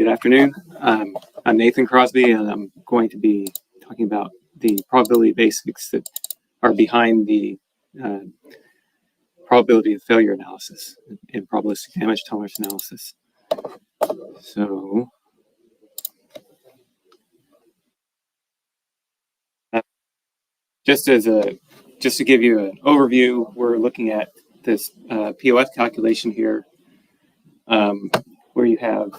Good afternoon. I'm Nathan Crosby, and I'm going to be talking about the probability basics that are behind the probability of failure analysis in probabilistic damage tolerance analysis. So, just to give you an overview, we're looking at this POF calculation here, where you have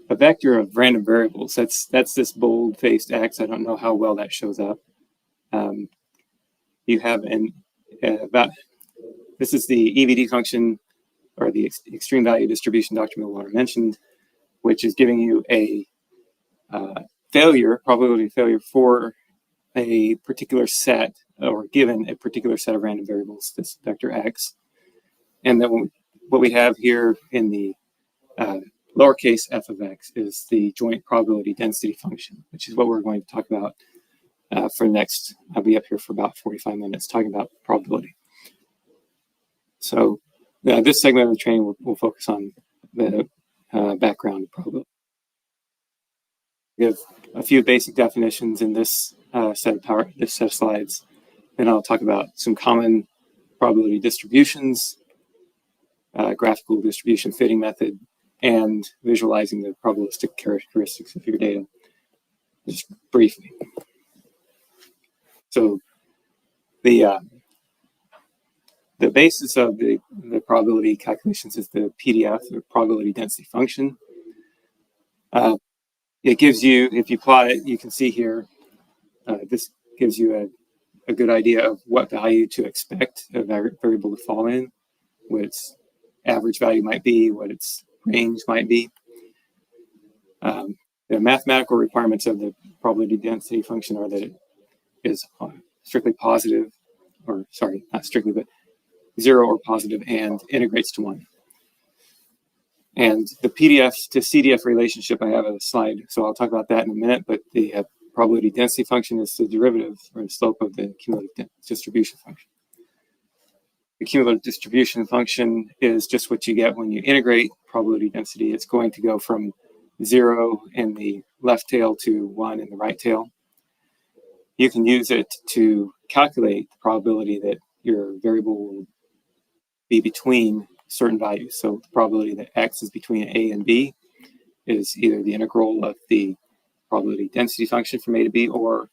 a vector of random variables. That's this bold-faced X. I don't know how well that shows up. You have this is the EVD function, or the extreme value distribution Dr. Miller mentioned, which is giving you a probability of failure for a particular set, or given a particular set of random variables, this vector X. And then what we have here in the lowercase f of x is the joint probability density function, which is what we're going to talk about for next. I'll be up here for about 45 minutes talking about probability. So this segment of the training will focus on the background of probability. We have a few basic definitions in this set of slides. Then I'll talk about some common probability distributions, graphical distribution fitting method, and visualizing the probabilistic characteristics of your data, just briefly. So the basis of the probability calculations is the PDF, the probability density function. It gives you, if you plot it, you can see here, this gives you a good idea of what value to expect a variable to fall in, what its average value might be, what its range might be. The mathematical requirements of the probability density function are that it is strictly positive, or sorry, not strictly, but 0 or positive, and integrates to 1. And the PDF to CDF relationship, I have a slide, so I'll talk about that in a minute, but the probability density function is the derivative, or the slope, of the cumulative distribution function. The cumulative distribution function is just what you get when you integrate probability density. It's going to go from 0 in the left tail to 1 in the right tail. You can use it to calculate the probability that your variable will be between certain values. So the probability that x is between a and b is either the integral of the probability density function from a to b, or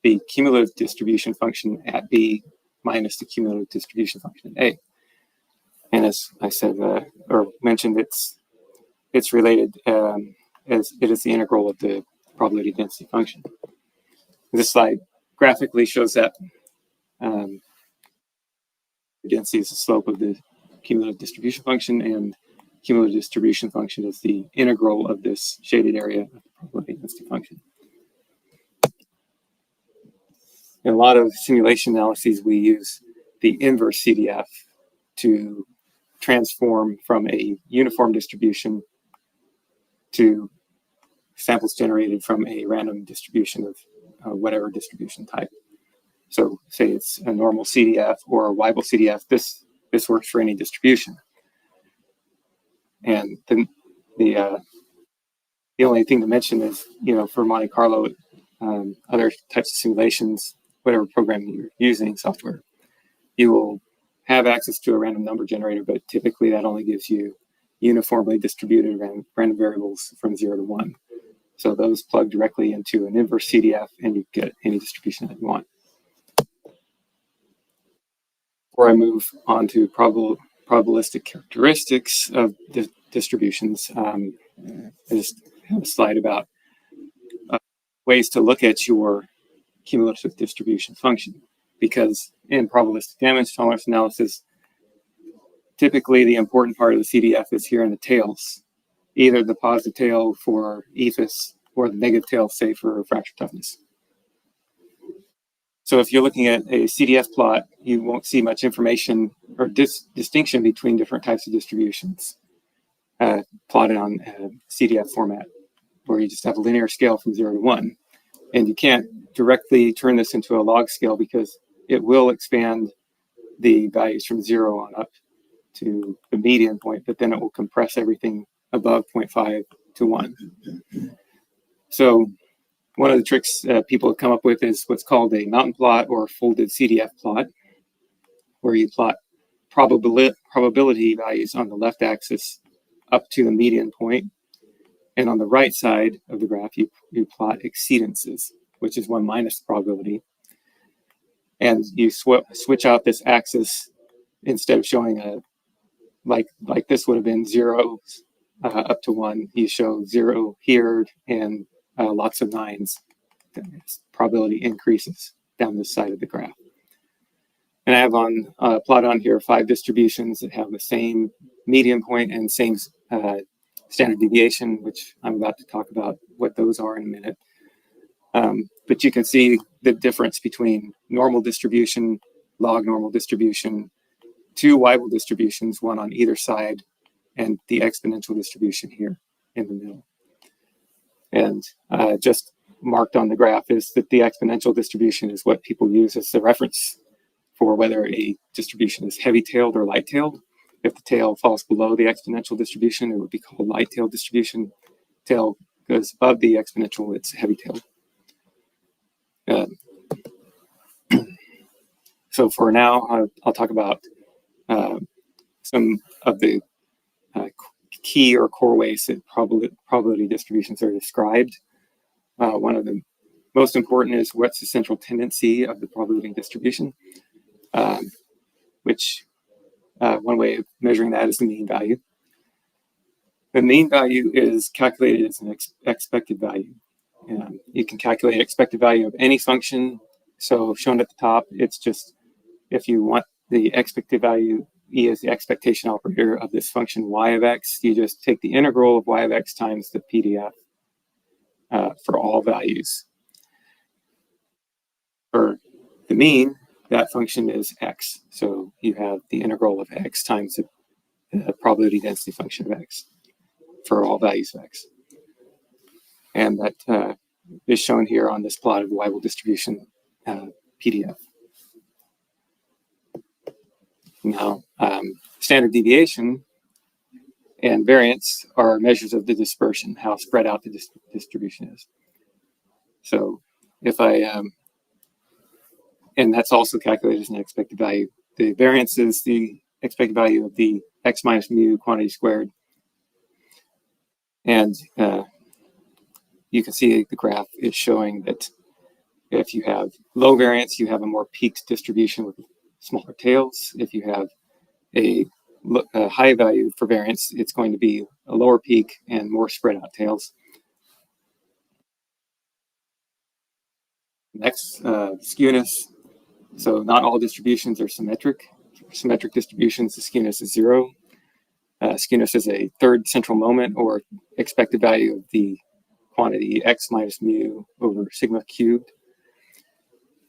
the cumulative distribution function at b minus the cumulative distribution function at a. And as I said, or mentioned, it's related as it is the integral of the probability density function. This slide graphically shows that density is the slope of the cumulative distribution function, and cumulative distribution function is the integral of this shaded area of the probability density function. In a lot of simulation analyses, we use the inverse CDF to transform from a uniform distribution to samples generated from a random distribution of whatever distribution type. So say it's a normal CDF or a Weibull CDF, this works for any distribution. And then the only thing to mention is, for Monte Carlo, other types of simulations, whatever program you're using, software, you will have access to a random number generator, but typically that only gives you uniformly distributed random variables from 0 to 1. So those plug directly into an inverse CDF, and you get any distribution that you want. Before I move on to probabilistic characteristics of distributions, I just have a slide about ways to look at your cumulative distribution function, because in probabilistic damage tolerance analysis, typically the important part of the CDF is here in the tails, either the positive tail for EFIS or the negative tail, say, for fracture toughness. So if you're looking at a CDF plot, you won't see much information or distinction between different types of distributions plotted on CDF format, where you just have a linear scale from 0 to 1. And you can't directly turn this into a log scale because it will expand the values from 0 on up to the median point, but then it will compress everything above 0.5 to 1. So one of the tricks people have come up with is what's called a mountain plot or folded CDF plot, where you plot probability values on the left axis up to the median point, and on the right side of the graph you plot exceedances, which is 1 minus the probability, and you switch out this axis. Instead of showing a like this would have been 0 up to 1, you show 0 here and lots of 9s. Probability increases down this side of the graph. And I have on plot on here 5 distributions that have the same median point and same standard deviation, which I'm about to talk about what those are in a minute. But you can see the difference between normal distribution, log normal distribution, 2 Weibull distributions, one on either side, and the exponential distribution here in the middle. And just marked on the graph is that the exponential distribution is what people use as the reference for whether a distribution is heavy-tailed or light-tailed. If the tail falls below the exponential distribution, it would be called light-tailed distribution. Tail goes above the exponential, it's heavy-tailed. So for now, I'll talk about some of the key or core ways that probability distributions are described. One of the most important is what's the central tendency of the probability distribution, which one way of measuring that is the mean value. The mean value is calculated as an expected value. You can calculate expected value of any function. So shown at the top, it's just if you want the expected value, E is the expectation operator of this function y of x, you just take the integral of y of x times the PDF for all values. For the mean, that function is x. So you have the integral of x times the probability density function of x for all values of x. And that is shown here on this plot of the Weibull distribution PDF. Now, standard deviation and variance are measures of the dispersion, how spread out the distribution is. So if and that's also calculated as an expected value. The variance is the expected value of the x minus mu quantity squared. And you can see the graph is showing that if you have low variance, you have a more peaked distribution with smaller tails. If you have a high value for variance, it's going to be a lower peak and more spread out tails. Next, skewness. So not all distributions are symmetric. For symmetric distributions, the skewness is 0. Skewness is a third central moment or expected value of the quantity x minus mu over sigma cubed.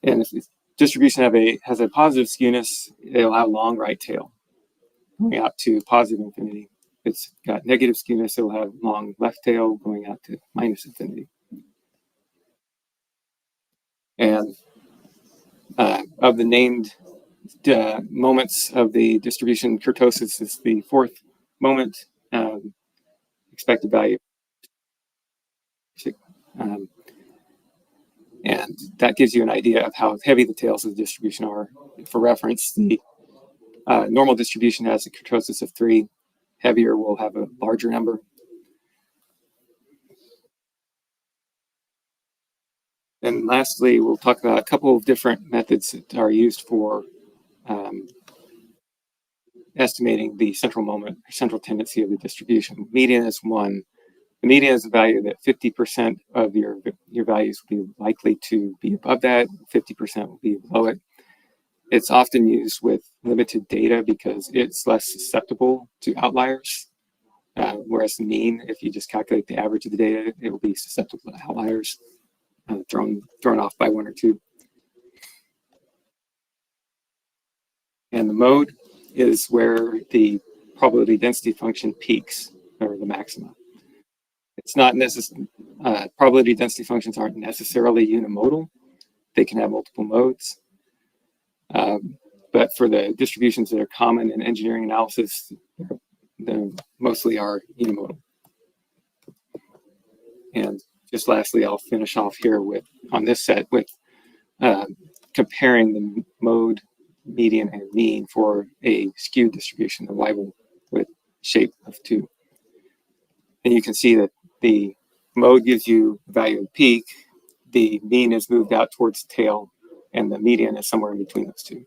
And if the distribution has a positive skewness, it'll have a long right tail going out to positive infinity. If it's got negative skewness, it'll have long left tail going out to minus infinity. And of the named moments of the distribution, kurtosis is the 4th moment, expected value. And that gives you an idea of how heavy the tails of the distribution are. For reference, the normal distribution has a kurtosis of 3. Heavier will have a larger number. And lastly, we'll talk about a couple of different methods that are used for estimating the central moment or central tendency of the distribution. Median is one. The median is a value that 50% of your values will be likely to be above that, 50% will be below it. It's often used with limited data because it's less susceptible to outliers. Whereas the mean, if you just calculate the average of the data, it will be susceptible to outliers, thrown off by 1 or 2. And the mode is where the probability density function peaks, or the maxima. It's not necessary. Probability density functions aren't necessarily unimodal. They can have multiple modes. But for the distributions that are common in engineering analysis, they mostly are unimodal. And just lastly, I'll finish off here with on this set with comparing the mode, median, and mean for a skewed distribution, the Weibull with shape of 2. And you can see that the mode gives you the value of the peak, the mean is moved out towards the tail, and the median is somewhere in between those two.